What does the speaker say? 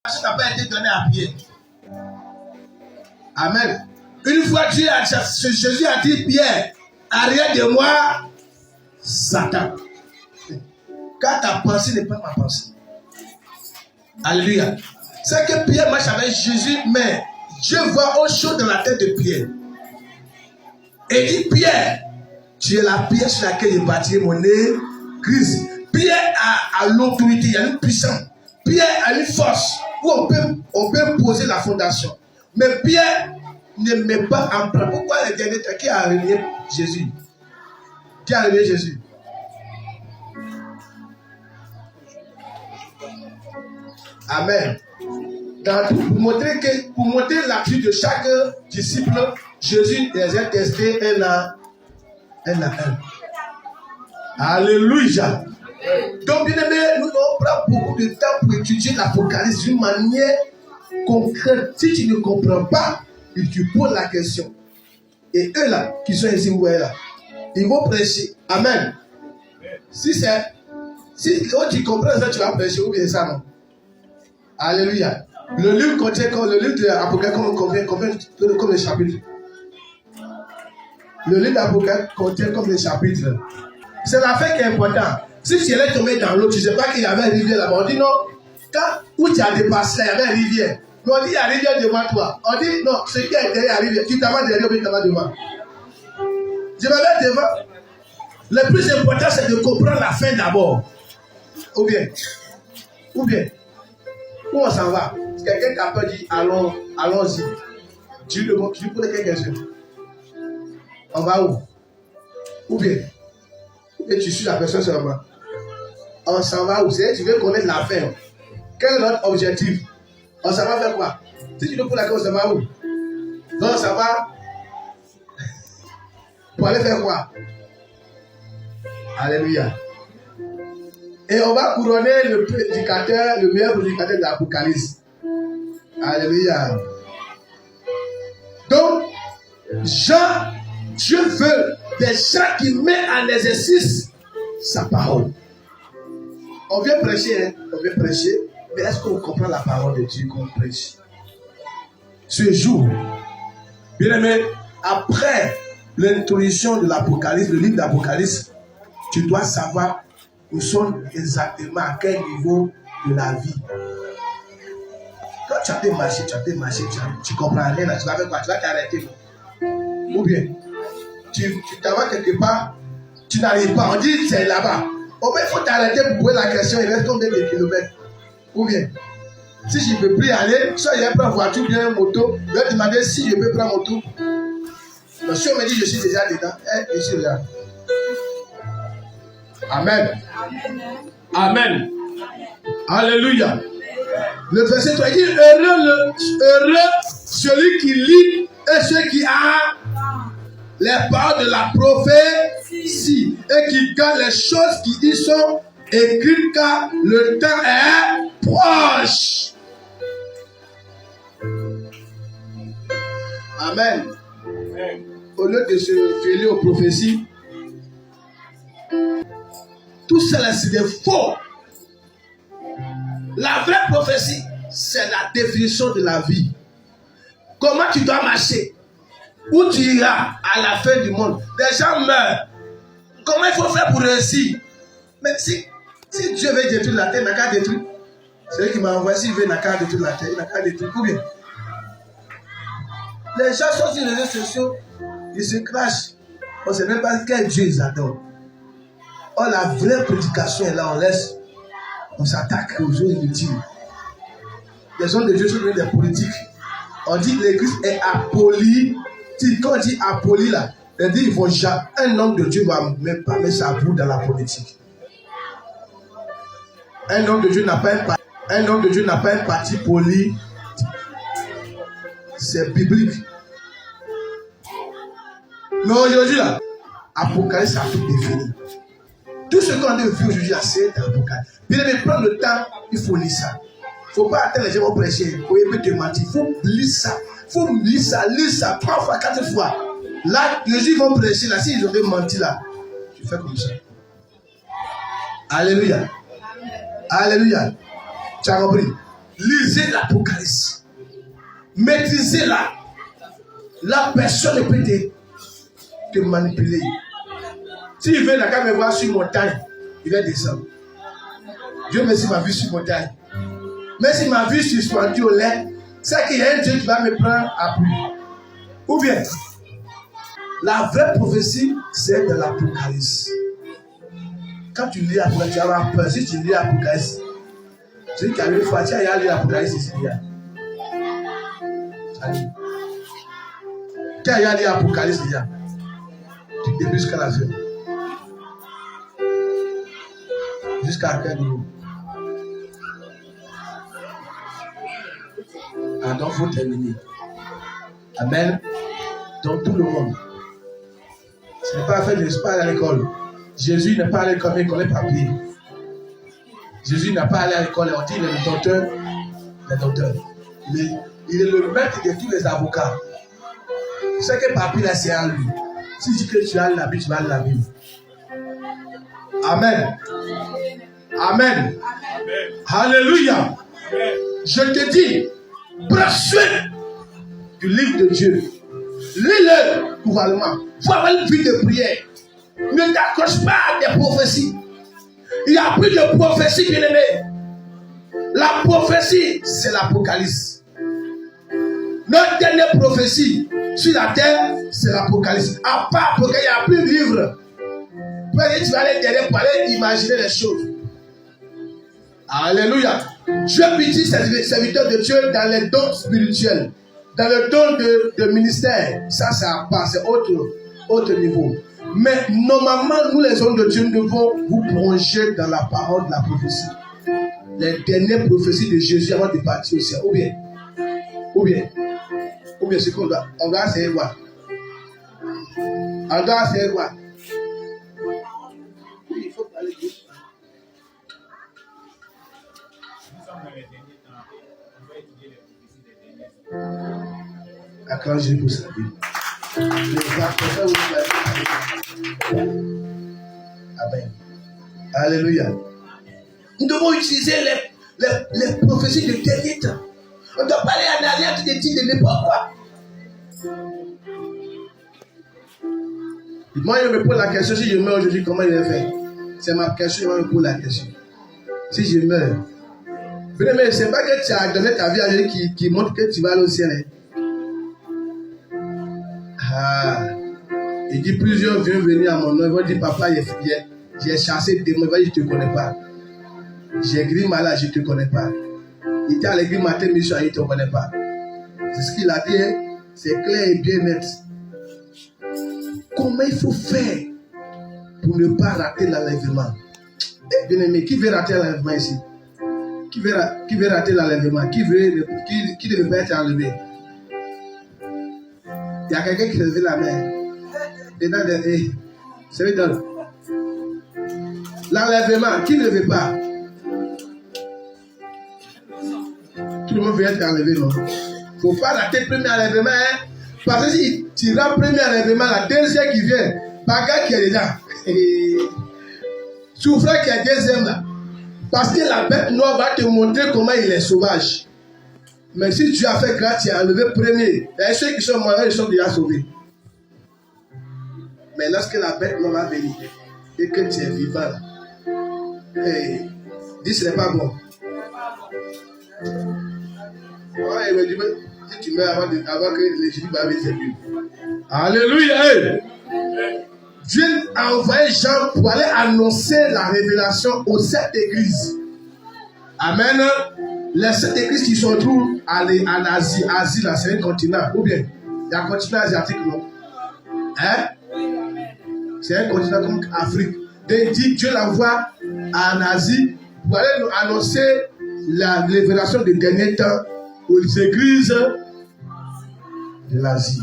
Ça n'a pas été donné à Pierre. Amen. Une fois Jésus a dit Pierre, arrière de moi, Satan. Car ta pensée n'est pas ma pensée. Alléluia. C'est que Pierre marche avec Jésus, mais Dieu voit autre chose dans la tête de Pierre. Et dit Pierre, tu es la pierre sur laquelle je bâtirai mon église. Pierre a l'autorité, il y a une puissance. Pierre a une force où on peut poser la fondation. Mais Pierre ne met pas en place. Pourquoi le dernier temps qui a réveillé Jésus? Qui a réveillé Jésus? Amen. Pour montrer l'appui de chaque disciple, Jésus les a testés un à un. Alléluia. Donc, bien aimé, nous prend beaucoup de temps pour étudier l'Apocalypse d'une manière concrète. Si tu ne comprends pas, tu poses la question. Et eux là, qui sont ici, vous voyez là, ils vont prêcher. Amen. Si tu comprends ça, tu vas prêcher, ou bien ça, non? Alléluia. Le livre contient, le livre de l'Apocalypse combien de chapitres? Le livre d'Apocalypse contient combien de chapitres? C'est la fin qui est importante. Si tu allais tomber dans l'eau, tu ne sais pas qu'il y avait une rivière là-bas. On dit non, où tu as dépassé là, il y avait une rivière. Mais on dit il y a une rivière devant toi. On dit non, ce qui est derrière la rivière, tu t'en vas derrière ou bien tu t'en vas devant. Je vais mettre devant. Le plus important, c'est de comprendre la fin d'abord. Ou bien, où on s'en va? Quelqu'un qui a peur dit allons-y. Tu lui poses quelques questions. On va où? Ou bien, et tu suis la personne seulement. On s'en va où? C'est tu veux connaître la fin. Quel est notre objectif? On s'en va faire quoi? Si tu nous poses la question, on s'en va où? Donc on s'en va pour aller faire quoi? Alléluia. Et on va couronner le prédicateur, le meilleur prédicateur de l'Apocalypse. Alléluia. Donc, Dieu veut des gens qui mettent en exercice sa parole. On vient prêcher, hein? On vient prêcher, mais est-ce qu'on comprend la parole de Dieu qu'on prêche? Ce jour, bien aimé, après l'introduction de l'Apocalypse, le livre d'Apocalypse, tu dois savoir nous sommes exactement à quel niveau de la vie. Quand tu as été marché, tu comprends rien, tu vas faire quoi? Tu vas t'arrêter. Ou bien, tu t'en vas quelque part, tu n'arrives pas, on dit c'est là-bas. Au moins, il faut t'arrêter pour poser la question, il reste combien de kilomètres? Ou bien, si je ne peux plus aller, soit je vais prendre voiture, bien moto, je vais demander si je peux prendre moto. Donc, si on me dit je suis déjà dedans, je suis là. Amen. Amen. Alléluia. Le verset 3 dit heureux celui qui lit et celui qui a les paroles de la prophétie et qui garde les choses qui y sont écrites car le temps est proche. Amen. Au lieu de se fier aux prophéties, tout cela c'est des faux. La vraie prophétie, c'est la définition de la vie. Comment tu dois marcher? Où tu iras à la fin du monde? Des gens meurent. Comment il faut faire pour réussir? Mais si Dieu veut détruire la terre, il n'a qu'à détruire. C'est lui qui m'a envoyé. S'il veut, il n'a qu'à détruire la terre, il n'a qu'à détruire. Ou bien, les gens sont sur les réseaux sociaux, ils se crachent. On ne sait même pas quel Dieu ils adorent. Or, la vraie prédication est là, on s'attaque aux gens inutiles. Les hommes de Dieu sont des politiques. On dit que l'église est apolitique. Quand on dit apoli là, on dit qu'il faut jamais. Un homme de Dieu ne va même pas mettre sa boue dans la politique. Un homme de Dieu n'a pas un parti politique. C'est biblique. Mais aujourd'hui là, Apocalypse a tout défini. Tout ce qu'on a vu aujourd'hui là, c'est Apocalypse. Bien aimé, prends le temps, il faut lire ça. Il ne faut pas attendre les gens vont prêcher. Il faut te mentir. Il faut lire ça. Il faut lire ça 3 fois, 4 fois. Là, les gens vont prêcher là. S'ils ont menti là, tu fais comme ça. Alléluia. Alléluia. Tu as compris? Lisez l'Apocalypse. Maîtrisez-la. La personne ne peut te manipuler. S'il veut, la quand me voir sur montagne, il va descendre. Dieu merci m'a vu sur montagne. Mais s'il m'a vu suspendu au lait, c'est qu'il y a un Dieu qui va me prendre à pluie. Ou bien, la vraie prophétie, c'est de l'Apocalypse. Quand tu lis l'Apocalypse, tu vas peur. Si tu lis l'Apocalypse, tu dis qu'à une fois, tu as lu l'Apocalypse ici. Tu as lu l'Apocalypse déjà. Du début jusqu'à la fin. Jusqu'à quel niveau? Ah, donc, il faut terminer. Amen. Donc, tout le monde. Ce n'est pas fait de pas aller à l'école. Jésus n'est pas allé comme école papier. Jésus n'a pas allé à l'école. On dit il est le docteur. Le docteur. Il est le maître de tous les avocats. Ce que papier là, c'est à lui. Si tu dis que tu as la Bible, tu vas à la Bible. Amen. Amen. Amen. Alléluia. Amen. Je te dis, prends soin du livre de Dieu. Lis-le couramment. Faut avoir une vie de prière. Ne t'accroche pas à des prophéties. Il n'y a plus de prophétie, bien aimé. La prophétie, c'est l'Apocalypse. Notre dernière prophétie sur la terre, c'est l'Apocalypse. À part parce qu'il n'y a plus de livre. Peut-être tu vas aller derrière pour aller imaginer les choses. Alléluia. Dieu bénit ses serviteurs de Dieu dans les dons spirituels. Dans le don de ministère. Ça, c'est à part, c'est autre niveau. Mais normalement, nous les hommes de Dieu, nous devons vous plonger dans la parole de la prophétie. Les dernières prophéties de Jésus avant de partir au ciel. Ou bien, ce qu'on doit. On doit essayer quoi? On doit essayer quoi? Il faut parler de ça. Acclamez Jésus pour sa vie. Amen. Alléluia. Nous devons utiliser les prophéties de dernier temps. On ne doit pas aller en arrière qui te dit de n'importe quoi. Moi, je me pose la question, si je meurs aujourd'hui, comment je vais faire? C'est ma question, je me pose la question. Si je meurs, mais c'est pas que tu as donné ta vie à Jésus qui montre que tu vas aller au ciel. Ah. Il dit plusieurs viennent venir à mon nom. Ils vont dire papa, j'ai chassé des démons. Il va dire je ne te connais pas. J'ai guéri malade, je ne te connais pas. Il était à l'église matin, mission, il ne te connaît pas. C'est ce qu'il a dit. Hein? C'est clair et bien net. Comment il faut faire pour ne pas rater l'enlèvement? Bien aimé, qui veut rater l'enlèvement ici? Qui veut rater l'enlèvement? Qui ne veut pas être enlevé? Il y a quelqu'un qui se lève la main. C'est évident. L'enlèvement, qui ne veut pas? Tout le monde veut être enlevé, non? Il ne faut pas rater le premier enlèvement. Hein? Parce que si tu rates le premier enlèvement, la deuxième qui vient, pas gars qui est dedans. Souffrant qui est deuxième là. Parce que la bête noire va te montrer comment il est sauvage. Mais si tu as fait grâce, tu as enlevé le premier. Et ceux qui sont morts, ils sont déjà sauvés. Mais lorsque la bête noire va venir et que tu es vivant, hey, dis ce n'est pas bon. Ouais, il me dit, si tu meurs avant que les Jésus va venir, c'est mieux. Alléluia. Hey. Dieu a envoyé Jean pour aller annoncer la révélation aux 7 églises. Amen. Les 7 églises qui se trouvent en Asie, là, c'est un continent. Ou bien, il y a un continent asiatique, non? Hein? C'est un continent comme l'Afrique. Dieu l'envoie en Asie pour aller nous annoncer la révélation des derniers temps aux églises de l'Asie.